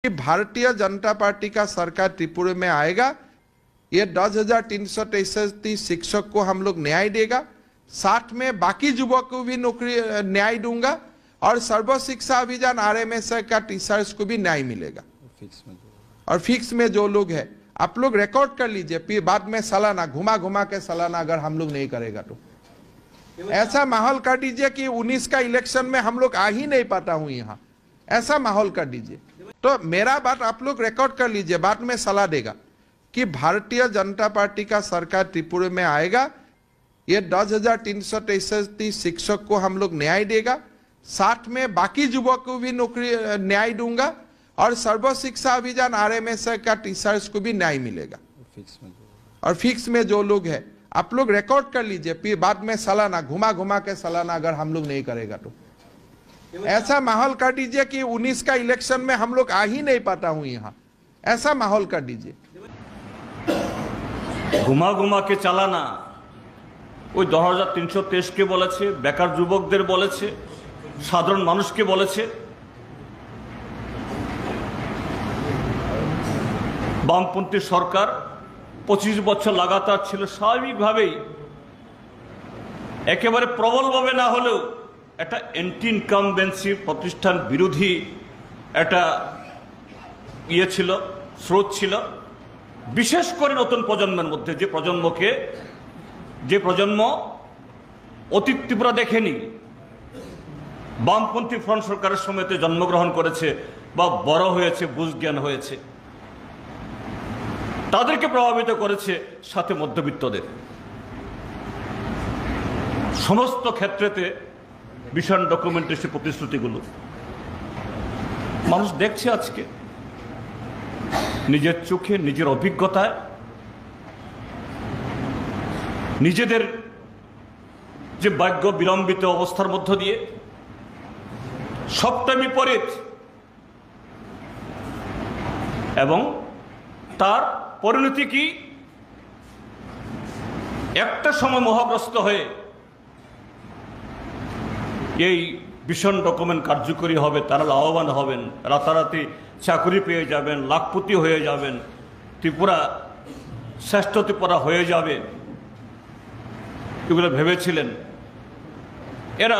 Bharatiya Janata party का सरकार त्रिपुरा में आएगा, ये 10,333 शिक्षक को हम लोग न्याय देगा, साथ में बाकी युवक को भी नौकरी न्याय दूंगा और सर्व शिक्षा अभियान RMS का टीचर्स को भी न्याय मिलेगा। और फिक्स में जो लोग है आप लोग रिकॉर्ड कर लीजिए, फिर बाद में सालाना घुमा घुमा के सालाना अगर हम लोग नहीं करेगा तो ऐसा माहौल कर दीजिए कि 19 का इलेक्शन में हम लोग आ ही नहीं पाता हूं यहाँ, ऐसा माहौल कर दीजिए। तो मेरा बात आप लोग रिकॉर्ड कर लीजिए, बाद में सलाह देगा कि भारतीय जनता पार्टी का सरकार त्रिपुरा में आएगा, ये 10,333 शिक्षक को हम लोग न्याय देगा, साथ में बाकी युवक को भी नौकरी न्याय दूंगा और सर्व शिक्षा अभियान RMS का टीचर्स को भी न्याय मिलेगा। और फिक्स में जो लोग है आप लोग रिकॉर्ड कर लीजिए, फिर बाद में सालाना घुमा घुमा के सालाना अगर हम लोग नहीं करेगा तो ऐसा माहौल कर दीजिए कि 19 का इलेक्शन में हम लोग आ ही नहीं पाता हूं यहाँ, ऐसा माहौल कर दीजिए। घुमा घुमा के চালানা ওই 10,323 কে বলেছে, বেকার যুবকদের বলেছে, সাধারণ মানুষকে বলেছে। বামপন্থী সরকার 25 বছর লাগাতার ছিল, স্বাভাবিকভাবেই একেবারে প্রবলভাবে না হলেও একটা অ্যান্টি ইনকামবেন্সি প্রতিষ্ঠান বিরোধী একটা ছিল, স্রোত ছিল। বিশেষ করে নতুন প্রজন্মের মধ্যে, যে প্রজন্ম অতীত ত্রিপুরা দেখেনি, বামপন্থী ফ্রন্ট সরকারের সময়তে জন্মগ্রহণ করেছে বা বড় হয়েছে, বুঝ জ্ঞান হয়েছে, তাদেরকে প্রভাবিত করেছে, সাথে মধ্যবিত্তদের। সমস্ত ক্ষেত্রেতে ভিশন ডকুমেন্টেশন প্রতিশ্রুতিগুলো মানুষ দেখছে আজকে নিজের চোখে, নিজের অভিজ্ঞতায়, নিজেদের যে ভাগ্য বিলম্বিত অবস্থার মধ্য দিয়ে সবটা বিপরীত, এবং তার পরিণতি কি একটা সময় মোহগ্রস্ত হয়ে এই ভিশন ডকুমেন্ট কার্যকরী হবে, তারা লাভবান হবেন, রাতারাতি চাকরি পেয়ে যাবেন, লাখপতি হয়ে যাবেন, ত্রিপুরা শ্রেষ্ঠ ত্রিপুরা হয়ে যাবে, এগুলো ভেবেছিলেন। এরা